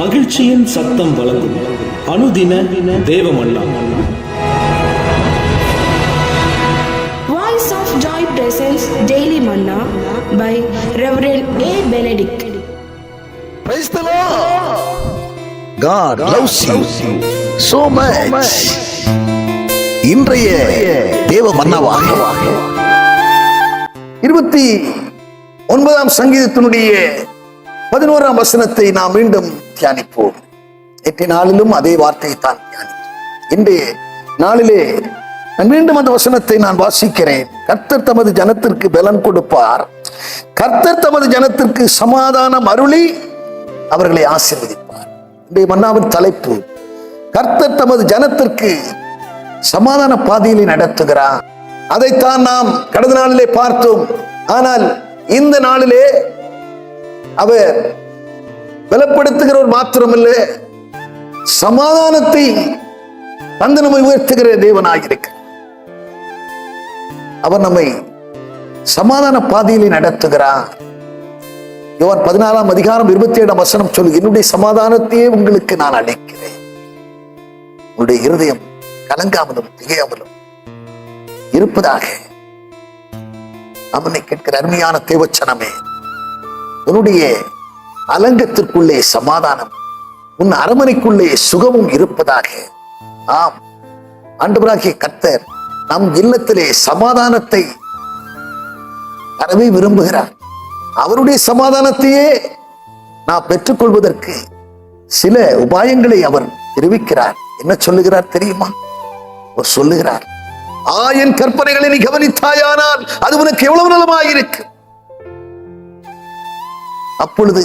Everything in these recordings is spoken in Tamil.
மகிழ்ச்சியின் சத்தம் வழங்கும் அனுதின தேவமன்னா. Voice of Joy presents Daily Manna by Reverend A. Benedict. Praise the Lord. God loves you so much. இன்றைய தேவ மன்னாவாக 29ஆம் சங்கீதத்தினுடைய 11ஆம் வசனத்தை நாம் மீண்டும் தியானிப்போம். நேற்றைய நாளிலும் அதே வார்த்தையை தான் தியானித்தோம். இன்றைய நாளிலே மீண்டும் அந்த வசனத்தை நான் வாசிக்கிறேன். கர்த்தர் தமது ஜனத்திற்கு பலன் கொடுப்பார், கர்த்தர் தமது ஜனத்திற்கு சமாதானம் அருளி அவர்களை ஆசீர்வதிப்பார். இன்றைய மன்னாவின் தலைப்பு, கர்த்தர் தமது ஜனத்திற்கு சமாதான பாதையிலே நடத்துகிறார். அதைத்தான் நாம் கடந்த நாளிலே பார்த்தோம். ஆனால் இந்த நாளிலே அவர் பலப்படுத்துகிறவர் மாத்திரமல்ல, சமாதானத்தை தந்து நம்மை உயர்த்துகிற தேவனாயிருக்கிறார். அவர் நம்மை சமாதான பாதையிலே நடத்துகிறார். யோவான் 14ஆம் அதிகாரம் 27ஆம் வசனம் சொல்லு, என்னுடைய சமாதானத்தையே உங்களுக்கு நான் அளிக்கிறேன், உங்களுடைய இருதயம் கலங்காமலும் திகையாமலும் இருப்பதாக. அவனை கேட்கிற அருமையான தேவச்சனமே, உன்னுடைய அலங்கத்திற்குள்ளே சமாதானம், உன் அரமனைக்குள்ளே சுகமும் இருப்பதாக. ஆம், ஆண்டவராகிய கர்த்தர் நம் இல்லத்திலே சமாதானத்தை தரவே விரும்புகிறார். அவருடைய சமாதானத்தையே நாம் பெற்றுக்கொள்வதற்கு சில உபாயங்களை அவர் தெரிவிக்கிறார். என்ன சொல்லுகிறார் தெரியுமா? அவர் சொல்லுகிறார், என் கற்பனைகளை நீ கவனித்தாயானால் அது உனக்கு எவ்வளவு நலமாயிருக்கு. அப்பொழுது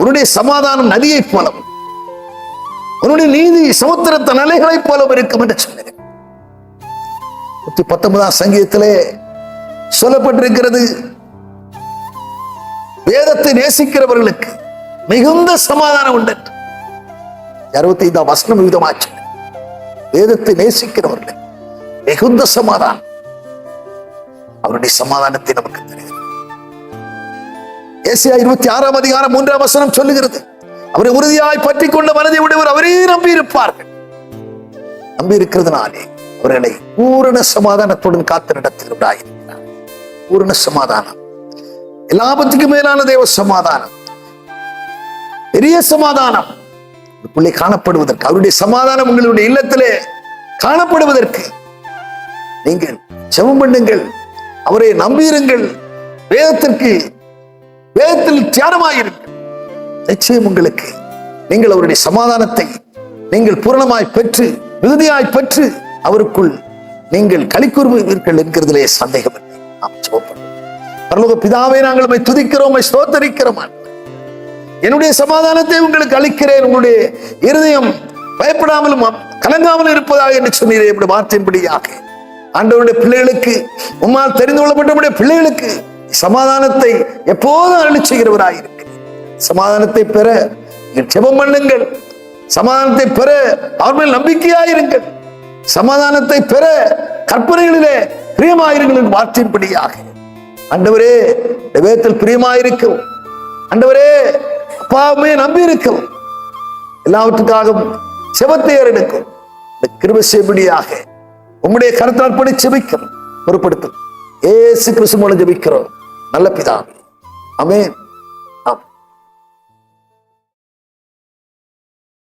உன்னுடைய சமாதானம் நதியைப் போலவும், உன்னுடைய நீதி சமுத்திரத்தின் அலைகளைப் போலவும் இருக்கும் என்று சொன்னார். 19ஆம் சங்கீதத்திலே சொல்லப்பட்டிருக்கிறது, வேதத்தை நேசிக்கிறவர்களுக்கு மிகுந்த சமாதானம் உண்டு. 65ஆம் வசனம் விதமாச்சு, வேதத்தை நேசிக்கிறவர்கள் மிகுந்த சமாதானம், அவருடைய சமாதானத்தை நமக்கு தருகிறது. ஏசாயா 26ஆம் அதிகாரம் 3ஆம் வசனம் சொல்லுகிறது, அவரை உறுதியாய் பற்றிக் கொண்ட மனதை உடையவர் அவரே நம்பி இருப்பார்கள். நம்பி இருக்கிறதுனாலே அவர்களை பூரண சமாதானத்துடன் காத்து நடத்துகிறார். பூரண சமாதானம், எல்லாவற்றுக்கும் மேலான தேவ சமாதானம், பெரிய சமாதானம் உள்ளே காணப்படுவதற்கு, அவருடைய சமாதானம் உங்களுடைய இல்லத்திலே காணப்படுவதற்கு நீங்கள் ஜெபம் பண்ணுங்கள், அவரை நம்பியிருங்கள், வேதத்தில் தியானமாயிருங்கள். நிச்சயம் உங்களுக்கு நீங்கள் அவருடைய சமாதானத்தை நீங்கள் பூரணமாய் பெற்று மிகுதியாய் பெற்று அவருக்குள் நீங்கள் களிக்கூறுவீர்கள் என்கிறதிலே சந்தேகமில்லை. நாம் ஜெபம் பண்ணுவோம். பரலோக பிதாவே, நாங்கள் உம்மை துதிக்கிறோம், உம்மை ஸ்தோத்திரிக்கிறோம். என்னுடைய சமாதானத்தை உங்களுக்கு அளிக்கிறேன், உங்களுடைய இருதயம் பயப்படாமலும் கலங்காமலும் இருப்பதாக என்று சொன்னீரே. என்னுடைய வார்த்தையின்படியாக ஆண்டவருடைய பிள்ளைகளுக்கு, உம்மால் தெரிந்து கொள்ளப்பட்ட பிள்ளைகளுக்கு சமாதானத்தை எப்போதும் அருளி செய்கிறவராயிருக்கிறேன். சமாதானத்தை பெற நீங்கள் ஜெபம் பண்ணுங்கள், சமாதானத்தை பெற அவர் மேல் நம்பிக்கையாயிருங்கள், சமாதானத்தை பெற கற்பனைகளிலே பிரியமாயிருங்கள் என்று வார்த்தையின்படியாக ஆண்டவரே வேதத்தில் பிரியமாயிருக்கவும், ஆண்டவரே அப்பாவுமே நம்பி இருக்கும், எல்லாவற்றுக்காகவும் செபத்தை ஏறெடுக்கும் கிருபை செய்யும்படியாக உம்முடைய கருத்தால் படி செபிக்கிறோம், பொறுப்படுத்தும். இயேசு கிறிஸ்து மூலம் ஜெபிக்கிறோம் நல்ல பிதாவே, ஆமென்.